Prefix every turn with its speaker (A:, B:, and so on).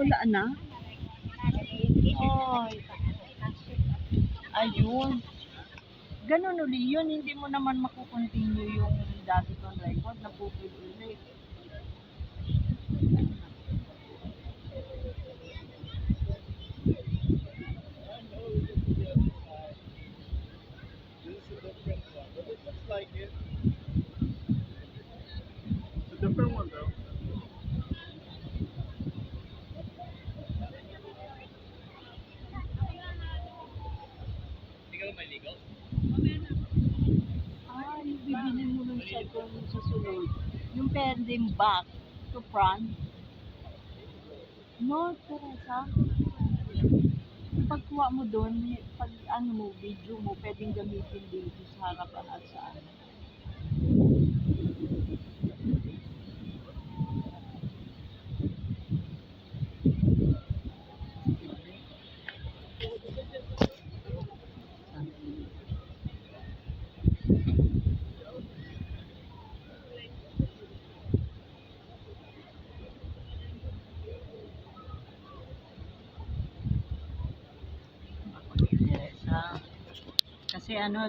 A: wala na. Ay, ayun. Ganun uli yun, hindi mo naman makukontinue yung dati kong record na pupil ulit.
B: Like it. It's a different one though. Hindi ka ba maligaw?
A: Ay, bibili mo ng second sa sunod. Yung pending back to front. No, Teresa. Pagkuha mo doon, pag ano mo, video mo, pwedeng gamitin dito sa harapan at sa ano. Teresa. Kasi ano,